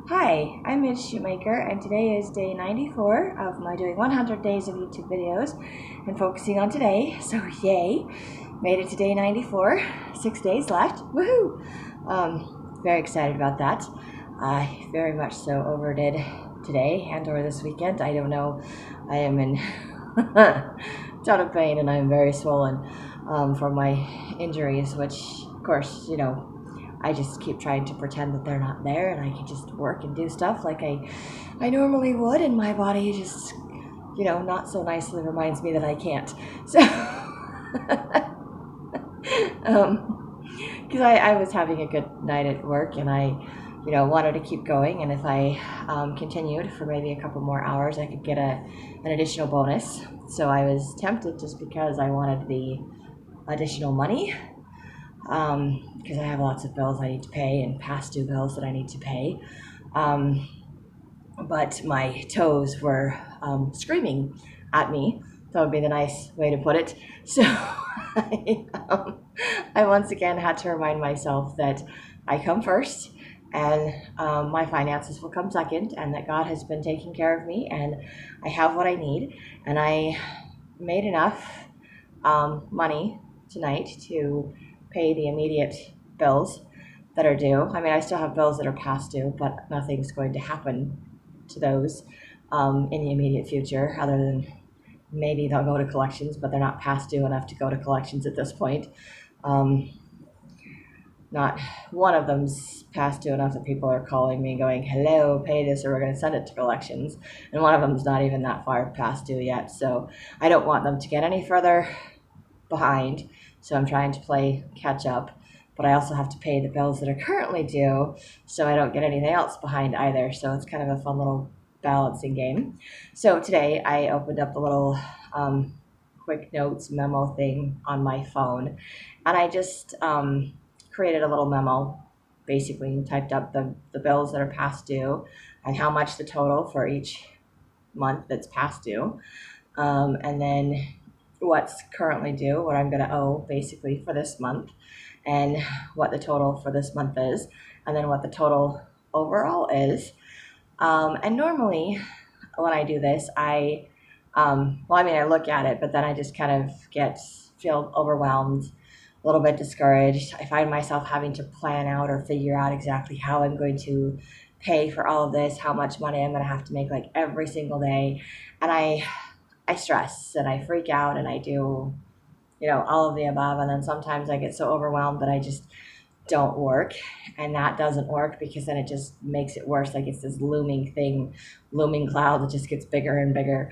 Hi, I'm Midge Shoemaker, and today is day 94 of my doing 100 days of YouTube videos and focusing on today. So yay, made it to day 94, 6 days left, woohoo! Very excited about that. I very much so overdid today and or this weekend. I don't know, I am in a ton of pain and I'm very swollen from my injuries, which of course, I just keep trying to pretend that they're not there and I can just work and do stuff like I normally would, and my body just, not so nicely reminds me that I can't. So, because I was having a good night at work and I, wanted to keep going, and if I continued for maybe a couple more hours, I could get an additional bonus. So I was tempted just because I wanted the additional money. Because I have lots of bills I need to pay and past due bills that I need to pay. But my toes were screaming at me. That would be the nice way to put it. So I once again had to remind myself that I come first and my finances will come second, and that God has been taking care of me and I have what I need. And I made enough money tonight to pay the immediate bills that are due. I mean, I still have bills that are past due, but nothing's going to happen to those in the immediate future, other than maybe they'll go to collections, but they're not past due enough to go to collections at this point. Not one of them's past due enough that people are calling me going, hello, pay this or we're going to send it to collections. And one of them's not even that far past due yet. So I don't want them to get any further behind. So I'm trying to play catch up, but I also have to pay the bills that are currently due, so I don't get anything else behind either. So it's kind of a fun little balancing game. So today I opened up the little quick notes memo thing on my phone, and I just created a little memo, basically typed up the bills that are past due and how much the total for each month that's past due, and then what's currently due, what I'm going to owe basically for this month, and what the total for this month is, and then what the total overall is. And normally when I do this, I look at it, but then I just kind of feel overwhelmed, a little bit discouraged. I find myself having to plan out or figure out exactly how I'm going to pay for all of this, how much money I'm going to have to make like every single day. And I stress and I freak out and I do, all of the above. And then sometimes I get so overwhelmed that I just don't work. And that doesn't work because then it just makes it worse. Like it's this looming cloud that just gets bigger and bigger.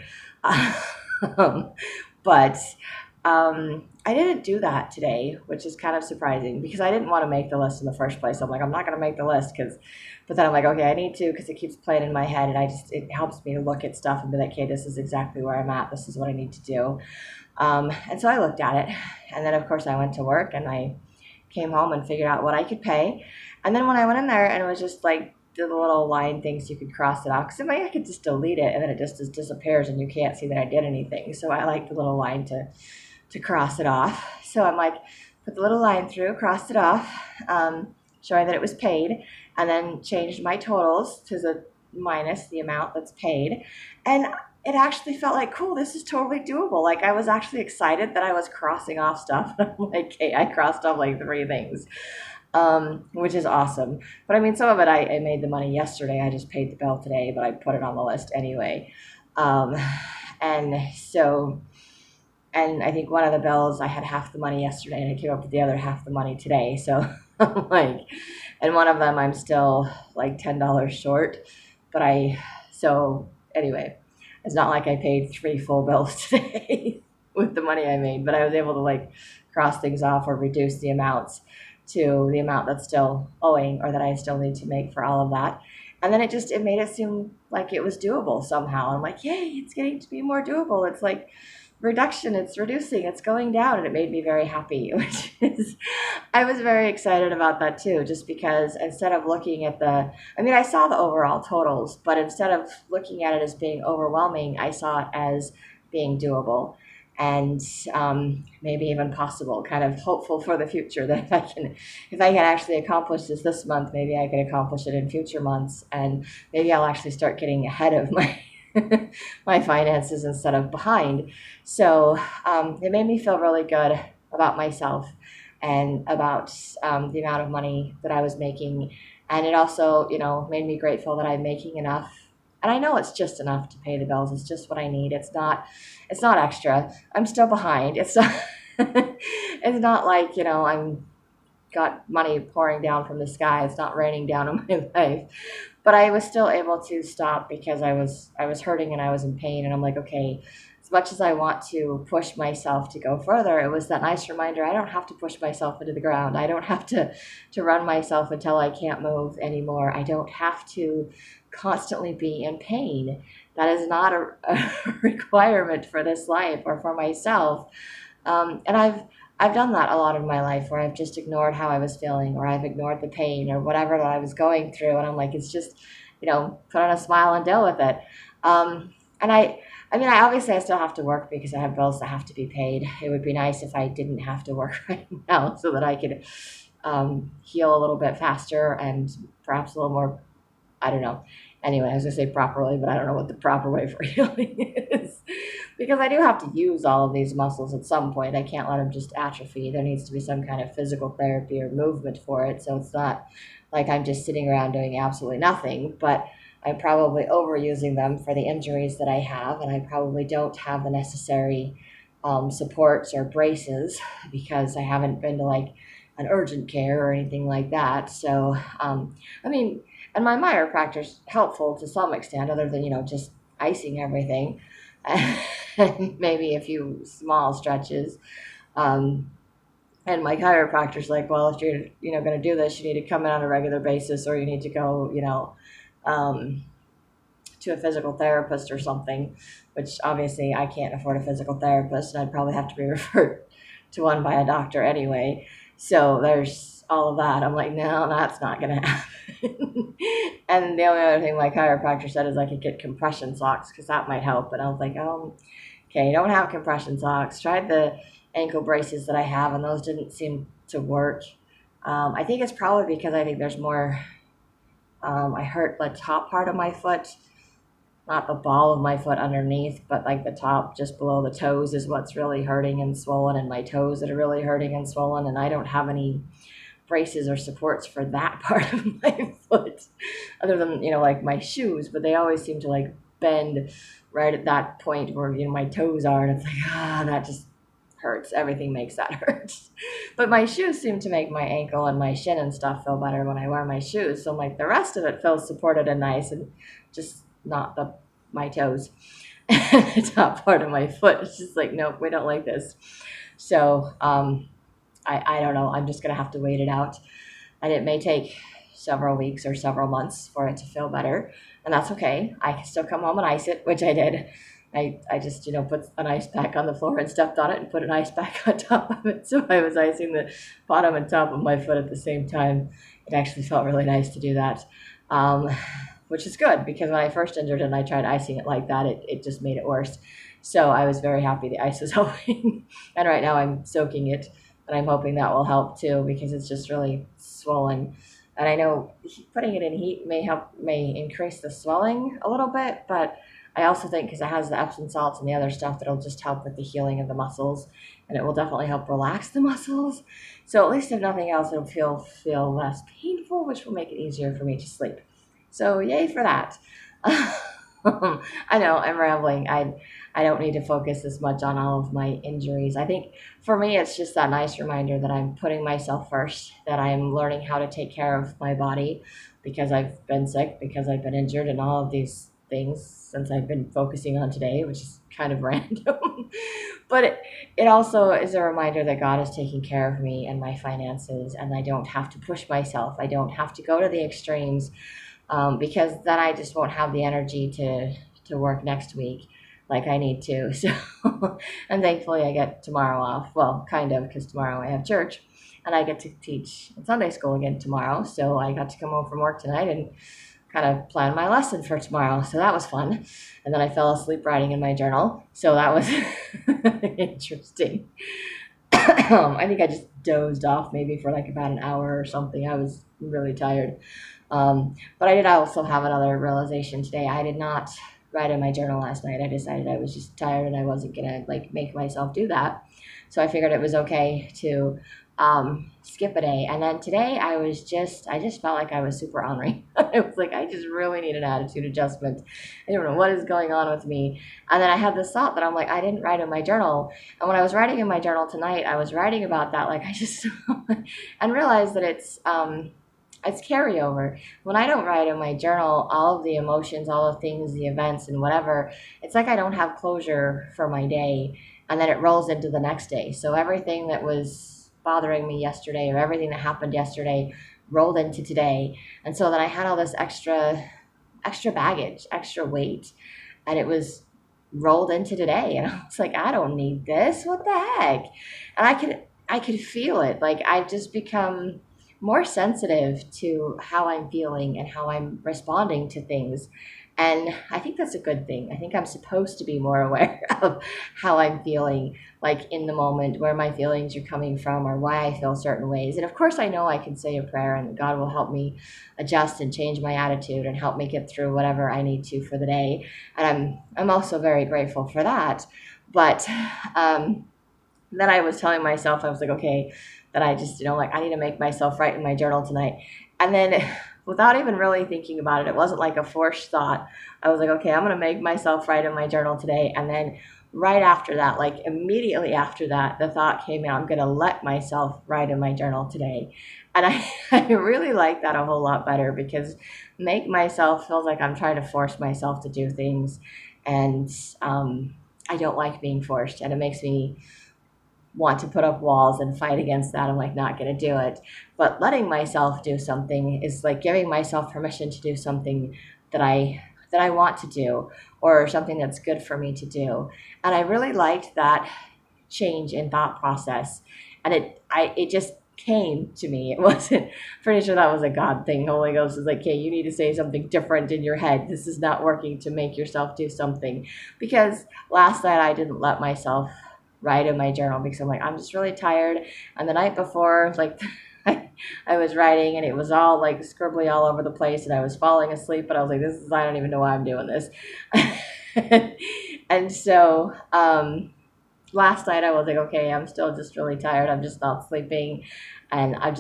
But I didn't do that today, which is kind of surprising because I didn't want to make the list in the first place. I'm like, I'm not going to make the list but then I'm like, okay, I need to, because it keeps playing in my head, and it helps me to look at stuff and be like, okay, this is exactly where I'm at. This is what I need to do. And so I looked at it, and then of course I went to work and I came home and figured out what I could pay. And then when I went in there and it was just like the little line things, you could cross it off, because I could just delete it and then it just disappears and you can't see that I did anything. So I like the little line to cross it off. So I'm like, put the little line through, crossed it off, showing that it was paid, and then changed my totals to the minus the amount that's paid. And it actually felt like, cool, this is totally doable. Like I was actually excited that I was crossing off stuff. I'm like, hey, I crossed off like 3 things, which is awesome. But I mean, some of it, I made the money yesterday. I just paid the bill today, but I put it on the list anyway. And I think one of the bills, I had half the money yesterday and I came up with the other half the money today. So like, and one of them I'm still like $10 short, so anyway, it's not like I paid 3 full bills today with the money I made, but I was able to like cross things off or reduce the amounts to the amount that's still owing or that I still need to make for all of that. And then it made it seem like it was doable somehow. I'm like, yay, it's getting to be more doable. It's like reduction, it's reducing, it's going down, and it made me very happy, I was very excited about that too, just because instead of looking at I saw the overall totals, but instead of looking at it as being overwhelming, I saw it as being doable. and maybe even possible, kind of hopeful for the future that if I can actually accomplish this month, maybe I can accomplish it in future months, and maybe I'll actually start getting ahead of my my finances instead of behind. So it made me feel really good about myself and about the amount of money that I was making. And it also, made me grateful that I'm making enough. And I know it's just enough to pay the bills. It's just what I need. It's not extra. I'm still behind. It's not, it's not like, I'm got money pouring down from the sky. It's not raining down on my life. But I was still able to stop because I was hurting and I was in pain, and I'm like, okay, as much as I want to push myself to go further, it was that nice reminder I don't have to push myself into the ground. I don't have to run myself until I can't move anymore. I don't have to constantly be in pain. That is not a requirement for this life or for myself. And I've done that a lot in my life where I've just ignored how I was feeling, or I've ignored the pain or whatever that I was going through, and I'm like, it's just, put on a smile and deal with it. And I mean, I still have to work because I have bills that have to be paid. It would be nice if I didn't have to work right now so that I could heal a little bit faster and perhaps a little more, I don't know. Anyway, I was going to say properly, but I don't know what the proper way for healing is. Because I do have to use all of these muscles at some point. I can't let them just atrophy. There needs to be some kind of physical therapy or movement for it. So it's not like I'm just sitting around doing absolutely nothing, but I'm probably overusing them for the injuries that I have. And I probably don't have the necessary supports or braces because I haven't been to like an urgent care or anything like that. So, I mean, and my chiropractor's helpful to some extent, other than, just icing everything and maybe a few small stretches. Um, and my chiropractor's like, well, if you're, going to do this, you need to come in on a regular basis, or you need to go, um, to a physical therapist or something, which obviously I can't afford a physical therapist, and I'd probably have to be referred to one by a doctor anyway. So there's all of that. I'm like, no, that's not going to happen. And the only other thing my chiropractor said is I could get compression socks because that might help. And I was like, okay, you don't have compression socks. Tried the ankle braces that I have, and those didn't seem to work. I think it's probably because I think there's more, I hurt the top part of my foot, not the ball of my foot underneath, but like the top just below the toes is what's really hurting and swollen, and my toes that are really hurting and swollen. And I don't have any braces or supports for that part of my foot other than, like my shoes, but they always seem to like bend right at that point where, my toes are. And it's like, that just hurts. Everything makes that hurt. But my shoes seem to make my ankle and my shin and stuff feel better when I wear my shoes. So like the rest of it feels supported and nice, and just not my toes. The top part of my foot. It's just like, nope, we don't like this. So I don't know. I'm just going to have to wait it out. And it may take several weeks or several months for it to feel better. And that's okay. I can still come home and ice it, which I did. I just, put an ice pack on the floor and stepped on it and put an ice pack on top of it. So I was icing the bottom and top of my foot at the same time. It actually felt really nice to do that, which is good because when I first injured it and I tried icing it like that, it just made it worse. So I was very happy the ice was helping. And right now I'm soaking it. And I'm hoping that will help too because it's just really swollen. And I know putting it in heat may increase the swelling a little bit, but I also think because it has the Epsom salts and the other stuff, that'll just help with the healing of the muscles, and it will definitely help relax the muscles. So at least if nothing else, it'll feel less painful, which will make it easier for me to sleep. So yay for that. I know I'm rambling. I don't need to focus as much on all of my injuries. I think for me, it's just that nice reminder that I'm putting myself first, that I'm learning how to take care of my body because I've been sick, because I've been injured, and all of these things since I've been focusing on today, which is kind of random. But it also is a reminder that God is taking care of me and my finances, and I don't have to push myself. I don't have to go to the extremes. Because then I just won't have the energy to work next week like I need to. So, and thankfully I get tomorrow off. Well, kind of, because tomorrow I have church, and I get to teach in Sunday school again tomorrow. So I got to come home from work tonight and kind of plan my lesson for tomorrow. So that was fun. And then I fell asleep writing in my journal. So that was interesting. I think I just dozed off maybe for like about an hour or something. I was really tired. But I did also have another realization today. I did not write in my journal last night. I decided I was just tired and I wasn't gonna like make myself do that. So I figured it was okay to skip a day. And then today I just felt like I was super ornery. It was like I just really need an attitude adjustment. I don't know what is going on with me. And then I had this thought that I'm like, I didn't write in my journal. And when I was writing in my journal tonight, I was writing about that, like I just and realized that it's carryover. When I don't write in my journal, all of the emotions, all the things, the events, and whatever, it's like I don't have closure for my day, and then it rolls into the next day. So everything that was bothering me yesterday, or everything that happened yesterday, rolled into today, and so then I had all this extra baggage, extra weight, and it was rolled into today, and I was like, I don't need this. What the heck? And I could feel it. Like I've just become more sensitive to how I'm feeling and how I'm responding to things. And I think that's a good thing. I think I'm supposed to be more aware of how I'm feeling, like in the moment, where my feelings are coming from or why I feel certain ways. And of course, I know I can say a prayer and God will help me adjust and change my attitude and help me get through whatever I need to for the day. And I'm also very grateful for that. But then I was telling myself, I was like, okay, that I just, like I need to make myself write in my journal tonight. And then without even really thinking about it, it wasn't like a forced thought. I was like, okay, I'm going to make myself write in my journal today. And then right after that, like immediately after that, the thought came out, I'm going to let myself write in my journal today. And I really like that a whole lot better, because make myself feels like I'm trying to force myself to do things. And I don't like being forced, and it makes me want to put up walls and fight against that. I'm like not going to do it. But letting myself do something is like giving myself permission to do something that I want to do, or something that's good for me to do. And I really liked that change in thought process. And it just came to me. It wasn't, pretty sure that was a God thing. Holy Ghost is like, hey, you need to say something different in your head. This is not working to make yourself do something. Because last night I didn't let myself write in my journal, because I'm like, I'm just really tired. And the night before, like I was writing and it was all like scribbly all over the place, and I was falling asleep, but I was like, I don't even know why I'm doing this. And so last night I was like, okay, I'm still just really tired. I'm just not sleeping, and I'm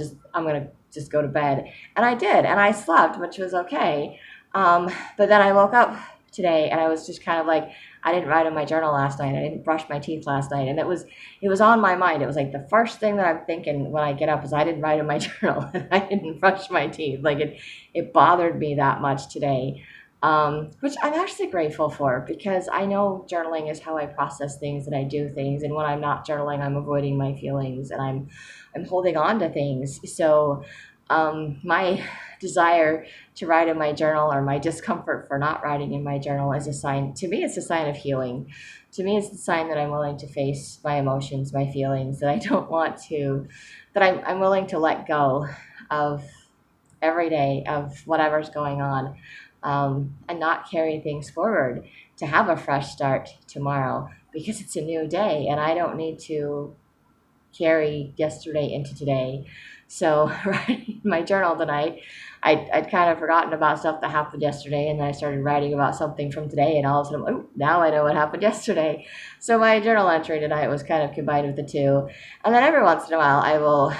going to just go to bed. And I did, and I slept, which was okay. But then I woke up today and I was just kind of like, I didn't write in my journal last night. I didn't brush my teeth last night. And it was on my mind. It was like the first thing that I'm thinking when I get up is I didn't write in my journal and I didn't brush my teeth. Like it bothered me that much today, which I'm actually grateful for, because I know journaling is how I process things and I do things. And when I'm not journaling, I'm avoiding my feelings and I'm holding on to things. So my desire to write in my journal, or my discomfort for not writing in my journal, is a sign, to me, it's a sign of healing. To me, it's the sign that I'm willing to face my emotions, my feelings, that I don't want to, that I'm willing to let go of every day of whatever's going on, and not carry things forward to have a fresh start tomorrow, because it's a new day and I don't need to carry yesterday into today. So writing my journal tonight, I'd kind of forgotten about stuff that happened yesterday, and then I started writing about something from today, and all of a sudden, oh, now I know what happened yesterday. So my journal entry tonight was kind of combined with the two. And then every once in a while,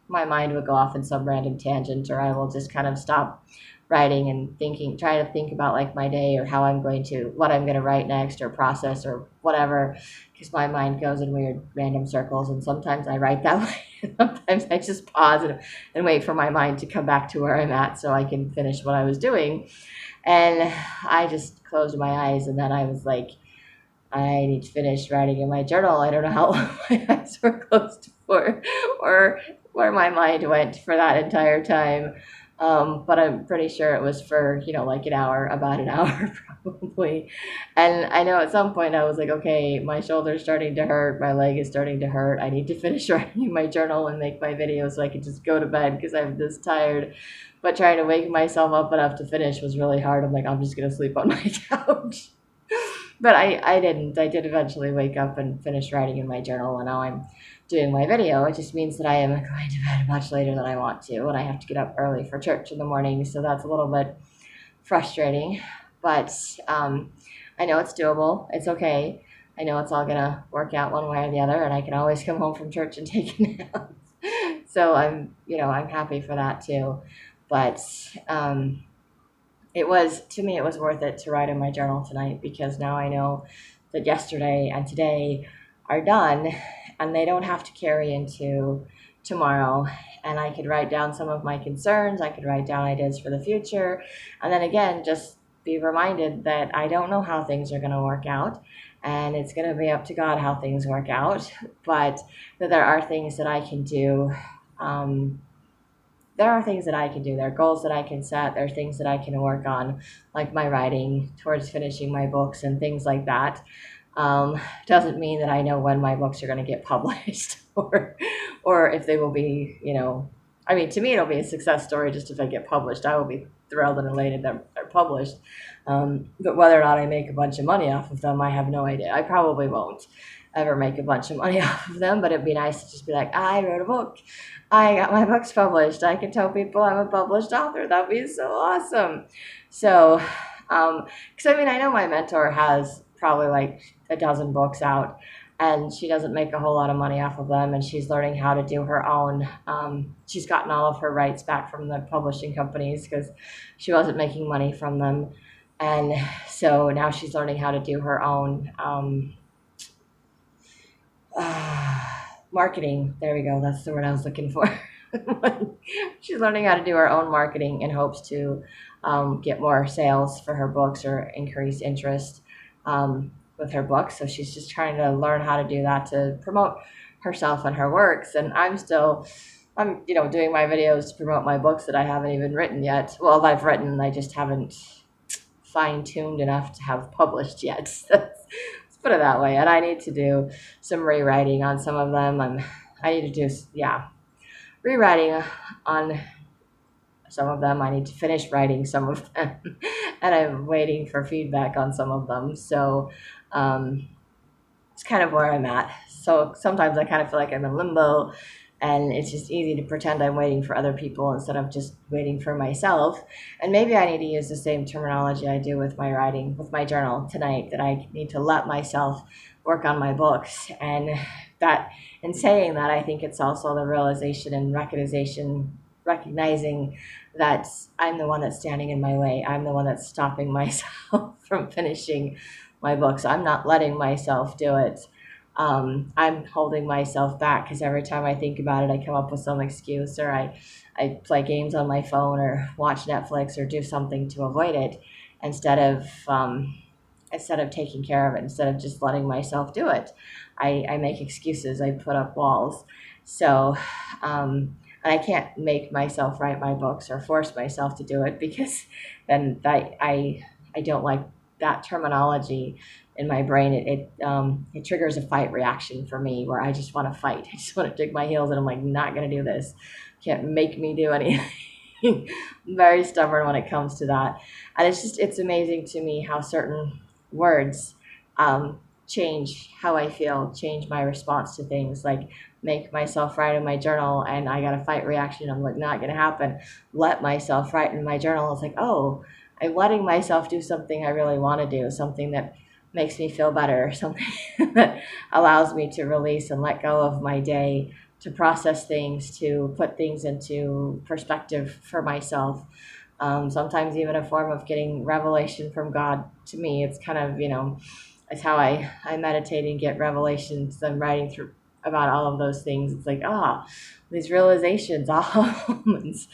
my mind would go off in some random tangent, or I will just kind of stop writing and try to think about like my day, or what I'm going to write next, or process, or whatever, because my mind goes in weird random circles. And sometimes I write that way. Sometimes I just pause and wait for my mind to come back to where I'm at so I can finish what I was doing. And I just closed my eyes, and then I was like, I need to finish writing in my journal. I don't know how long my eyes were closed for, or where my mind went for that entire time. But I'm pretty sure it was for, like an hour, about an hour probably. And I know at some point I was like, okay, my shoulder's starting to hurt, my leg is starting to hurt. I need to finish writing my journal and make my video so I can just go to bed because I'm this tired. But trying to wake myself up enough to finish was really hard. I'm like, I'm just going to sleep on my couch. But I didn't. I did eventually wake up and finish writing in my journal, and now I'm doing my video. It just means that I am going to bed much later than I want to, and I have to get up early for church in the morning, so that's a little bit frustrating. But I know it's doable. It's okay. I know it's all going to work out one way or the other, and I can always come home from church and take a nap. So I'm happy for that too. But to me, it was worth it to write in my journal tonight because now I know that yesterday and today are done and they don't have to carry into tomorrow. And I could write down some of my concerns. I could write down ideas for the future. And then again, just be reminded that I don't know how things are going to work out. And it's going to be up to God how things work out. But that there are things that I can do. There are things that I can do. There are goals that I can set. There are things that I can work on, like my writing towards finishing my books and things like that. Doesn't mean that I know when my books are going to get published or if they will be, to me, it'll be a success story just if they get published. I will be thrilled and elated that they're published. But whether or not I make a bunch of money off of them, I have no idea. I probably won't ever make a bunch of money off of them, but it'd be nice to just be like, I wrote a book. I got my books published. I can tell people I'm a published author. That'd be so awesome. So, because I know my mentor has probably like a dozen books out and she doesn't make a whole lot of money off of them, and she's learning how to do her own. She's gotten all of her rights back from the publishing companies because she wasn't making money from them. And so now she's learning how to do her own marketing. There we go. That's the word I was looking for. She's learning how to do her own marketing in hopes to get more sales for her books or increase interest with her books. So she's just trying to learn how to do that to promote herself and her works. And I'm doing my videos to promote my books that I haven't even written yet. Well, I've written, I just haven't fine-tuned enough to have published yet. Let's put it that way. And I need to do some rewriting on some of them. I need to do, rewriting on some of them. I need to finish writing some of them. And I'm waiting for feedback on some of them. So it's kind of where I'm at. So sometimes I kind of feel like I'm in limbo, and it's just easy to pretend I'm waiting for other people instead of just waiting for myself. And maybe I need to use the same terminology I do with my writing, with my journal tonight, that I need to let myself work on my books. And that, in saying that, I think it's also the realization and recognizing that I'm the one that's standing in my way. I'm the one that's stopping myself from finishing my books. I'm not letting myself do it. I'm holding myself back because every time I think about it, I come up with some excuse, or I play games on my phone or watch Netflix or do something to avoid it instead of taking care of it, instead of just letting myself do it. I make excuses. I put up walls. So, and I can't make myself write my books or force myself to do it, because then I don't like that terminology in my brain. It triggers a fight reaction for me where I just want to fight. I just want to dig my heels and I'm like, not going to do this. Can't make me do anything. I'm very stubborn when it comes to that. And it's amazing to me how certain words change how I feel, change my response to things. Like, make myself write in my journal and I got a fight reaction. I'm like, not going to happen. Let myself write in my journal. It's like, oh, I'm letting myself do something I really want to do, something that makes me feel better, something that allows me to release and let go of my day, to process things, to put things into perspective for myself. Sometimes even a form of getting revelation from God. To me, it's kind of, it's how I meditate and get revelations. I'm writing through about all of those things. It's like, these realizations, moments,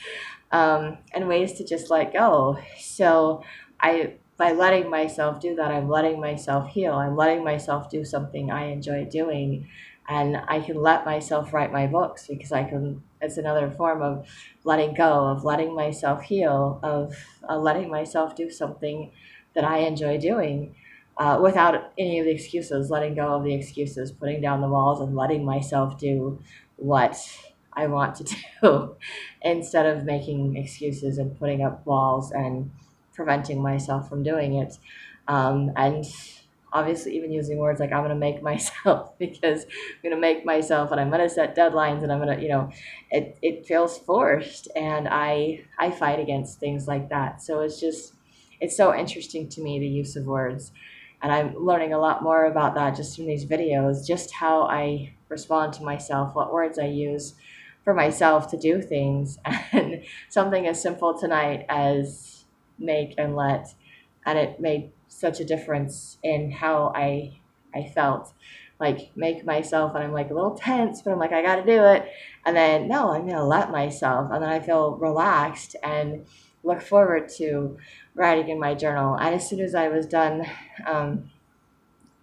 and ways to just let go. So by letting myself do that, I'm letting myself heal. I'm letting myself do something I enjoy doing. and I can let myself write my books because I can. It's another form of letting go, of letting myself heal, of letting myself do something that I enjoy doing, without any of the excuses, letting go of the excuses, putting down the walls, and letting myself do what I want to do instead of making excuses and putting up walls and preventing myself from doing it. And obviously, even using words like I'm going to make myself because I'm going to make myself and I'm going to set deadlines and I'm going to, it feels forced. And I fight against things like that. So it's so interesting to me, the use of words. And I'm learning a lot more about that just from these videos, just how I respond to myself, what words I use for myself to do things. And something as simple tonight as make and let, and it made such a difference in how I felt. Like make myself, and I'm like a little tense, but I'm like I got to do it. And then no, I'm gonna let myself, and then I feel relaxed and look forward to writing in my journal. And as soon as I was done um,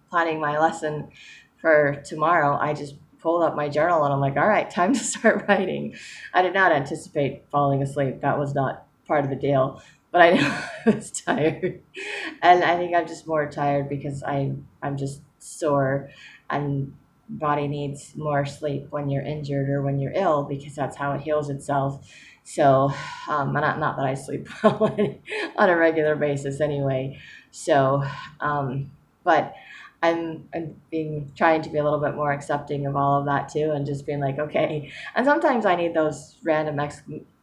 planning my lesson for tomorrow, I just pulled up my journal and I'm like, all right, time to start writing. I did not anticipate falling asleep. That was not part of the deal. But I know I was tired. And I think I'm just more tired because I'm just sore, and body needs more sleep when you're injured or when you're ill because that's how it heals itself. So, not that I sleep well on a regular basis anyway. So, but I'm being trying to be a little bit more accepting of all of that too, and just being like, okay. And sometimes I need those random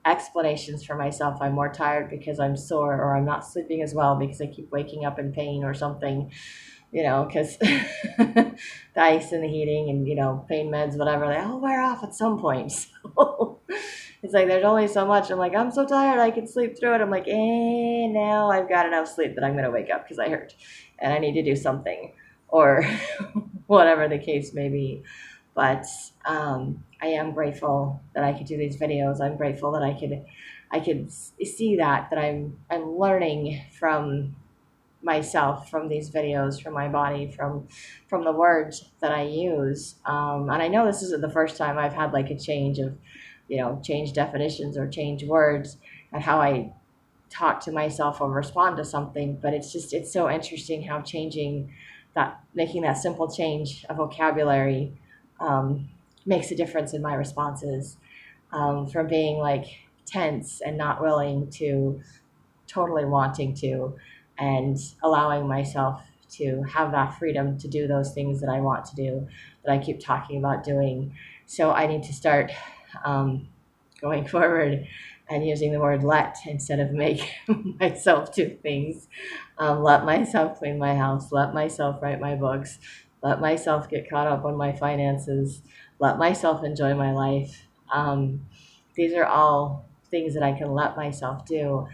explanations for myself. I'm more tired because I'm sore, or I'm not sleeping as well because I keep waking up in pain or something, because the ice and the heating and, pain meds, whatever, they all wear off at some point. So it's like there's only so much. I'm like, I'm so tired, I can sleep through it. I'm like, now I've got enough sleep that I'm going to wake up because I hurt and I need to do something, or whatever the case may be. But I am grateful that I could do these videos. I'm grateful that I could see that I'm learning from myself, from these videos, from my body, from the words that I use. And I know this isn't the first time I've had like a change of, change definitions or change words and how I talk to myself or respond to something. But it's so interesting how making that simple change of vocabulary makes a difference in my responses, from being like tense and not willing to totally wanting to, and allowing myself to have that freedom to do those things that I want to do, that I keep talking about doing. So I need to start going forward and using the word let instead of make myself do things. Let myself clean my house, let myself write my books, let myself get caught up on my finances, let myself enjoy my life. These are all things that I can let myself do.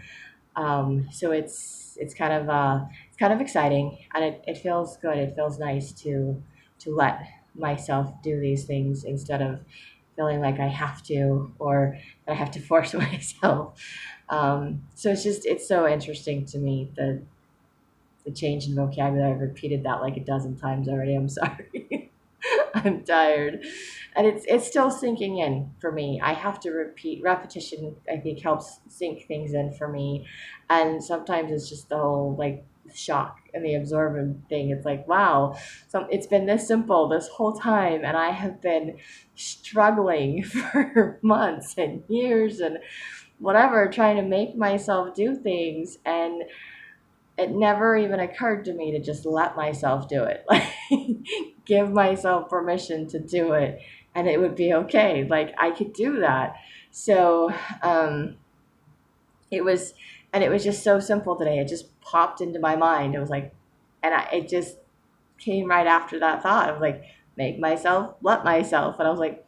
So it's kind of exciting, and it feels good. It feels nice to let myself do these things instead of feeling like I have to, or that I have to force myself. So it's so interesting to me, the change in vocabulary. I've repeated that like a dozen times already. I'm sorry. I'm tired. And it's still sinking in for me. I have to repetition, I think, helps sink things in for me. And sometimes it's just the whole like shock and the absorbent thing. It's like, wow, it's been this simple this whole time, and I have been struggling for months and years and whatever, trying to make myself do things, and it never even occurred to me to just let myself do it. Like, give myself permission to do it, and it would be okay. Like, I could do that. So, it was, and it was just so simple today. It just popped into my mind. It was like, it just came right after that thought. I was like, make myself, let myself. And I was like,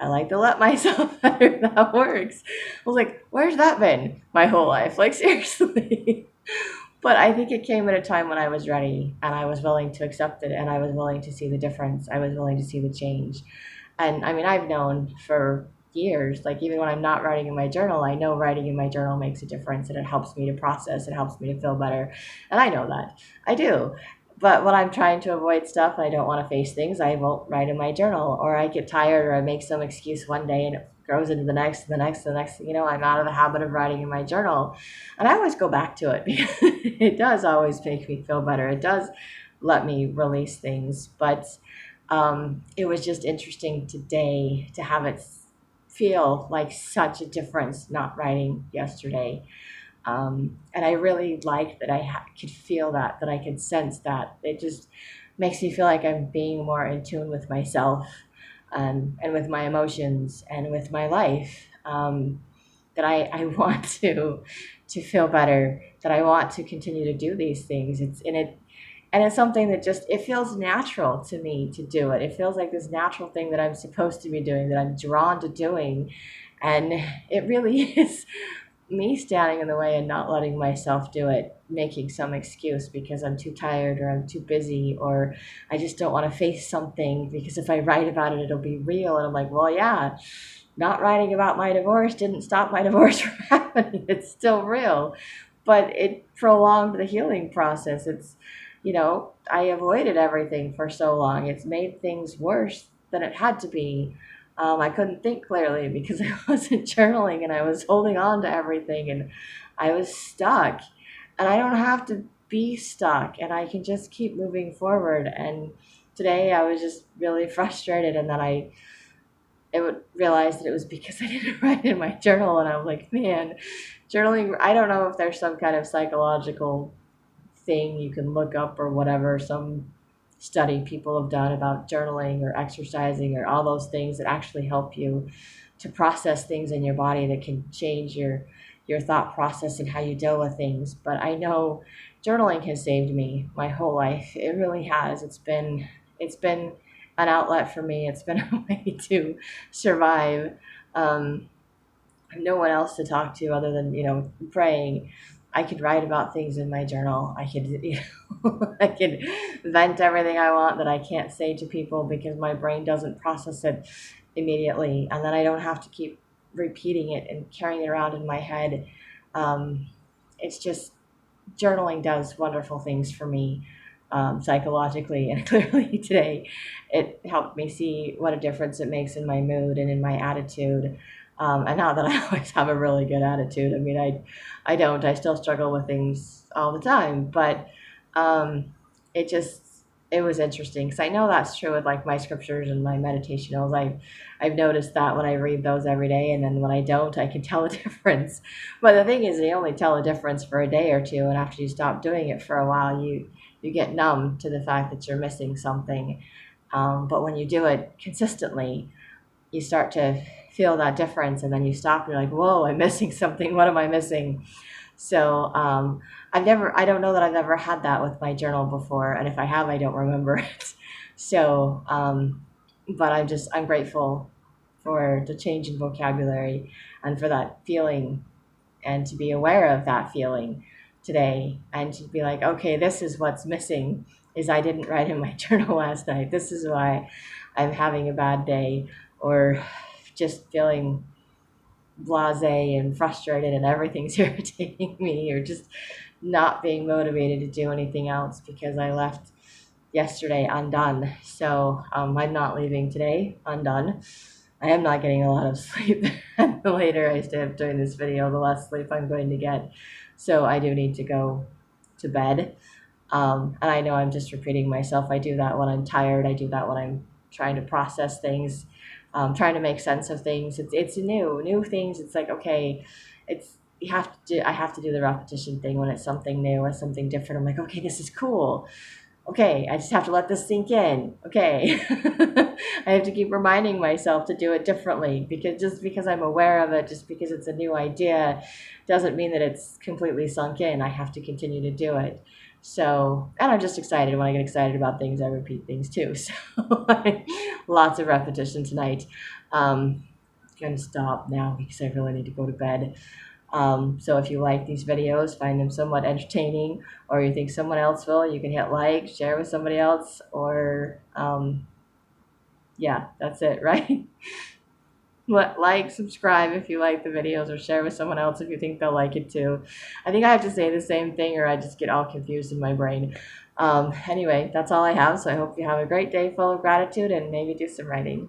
I like to let myself better. That works. I was like, where's that been my whole life? Like, seriously. But I think it came at a time when I was ready and I was willing to accept it, and I was willing to see the difference. I was willing to see the change. And I mean, I've known for years, like even when I'm not writing in my journal, I know writing in my journal makes a difference, and it helps me to process, it helps me to feel better. And I know that. I do. But when I'm trying to avoid stuff and I don't want to face things, I won't write in my journal, or I get tired, or I make some excuse one day and it grows into the next, and the next, and the next. I'm out of the habit of writing in my journal, and I always go back to it because it does always make me feel better. It does let me release things, but it was just interesting today to have it feel like such a difference not writing yesterday. And I really like that could feel that I could sense that. It just makes me feel like I'm being more in tune with myself, and with my emotions and with my life. That I want to feel better, that I want to continue to do these things. And it's something that just, it feels natural to me to do it. It feels like this natural thing that I'm supposed to be doing, that I'm drawn to doing. And it really is me standing in the way and not letting myself do it, making some excuse because I'm too tired, or I'm too busy, or I just don't want to face something because if I write about it, it'll be real. And I'm like, well, yeah, not writing about my divorce didn't stop my divorce from happening. It's still real, but it prolonged the healing process. I avoided everything for so long. It's made things worse than it had to be. I couldn't think clearly because I wasn't journaling, and I was holding on to everything, and I was stuck. And I don't have to be stuck, and I can just keep moving forward. And today I was just really frustrated, and then I would realize that it was because I didn't write in my journal, and I was like, man, journaling, I don't know if there's some kind of psychological thing you can look up or whatever, some study people have done about journaling or exercising or all those things that actually help you to process things in your body, that can change your thought process and how you deal with things. But I know journaling has saved me my whole life. It really has. It's been an outlet for me. It's been a way to survive. I have no one else to talk to other than praying. I could write about things in my journal. I could I could vent everything I want that I can't say to people because my brain doesn't process it immediately, and then I don't have to keep repeating it and carrying it around in my head. It's just, journaling does wonderful things for me, psychologically, and clearly today it helped me see what a difference it makes in my mood and in my attitude. And not that I always have a really good attitude. I mean, I don't. I still struggle with things all the time, but um, it just, it was interesting because I know that's true with like my scriptures and my meditationals. I've noticed that when I read those every day, and then when I don't, I can tell a difference. But the thing is, you only tell a difference for a day or two, and after you stop doing it for a while, you get numb to the fact that you're missing something. But when you do it consistently, you start to feel that difference, and then you stop and you're like, whoa, I'm missing something. What am I missing? So I don't know that I've ever had that with my journal before, and if I have, I don't remember it. So but I'm grateful for the change in vocabulary and for that feeling, and to be aware of that feeling today, and to be like, okay, this is what's missing, is I didn't write in my journal last night. This is why I'm having a bad day, or just feeling blasé and frustrated and everything's irritating me, or just not being motivated to do anything else because I left yesterday undone. So I'm not leaving today undone. I am not getting a lot of sleep. And the later I stay up during this video, the less sleep I'm going to get. So I do need to go to bed. And I know I'm just repeating myself. I do that when I'm tired. I do that when I'm trying to process things, trying to make sense of things. It's new things. It's like, okay, I have to do the repetition thing when it's something new or something different. I'm like, okay, this is cool. Okay, I just have to let this sink in. Okay. I have to keep reminding myself to do it differently, because just because I'm aware of it, just because it's a new idea, doesn't mean that it's completely sunk in. I have to continue to do it. So, and I'm just excited. When I get excited about things, I repeat things too. So, lots of repetition tonight. Gonna stop now because I really need to go to bed. So if you like these videos, find them somewhat entertaining, or you think someone else will, you can hit like, share with somebody else, or yeah, that's it, right? Like, subscribe if you like the videos, or share with someone else if you think they'll like it too. I think I have to say the same thing, or I just get all confused in my brain. Anyway, that's all I have. So I hope you have a great day full of gratitude, and maybe do some writing.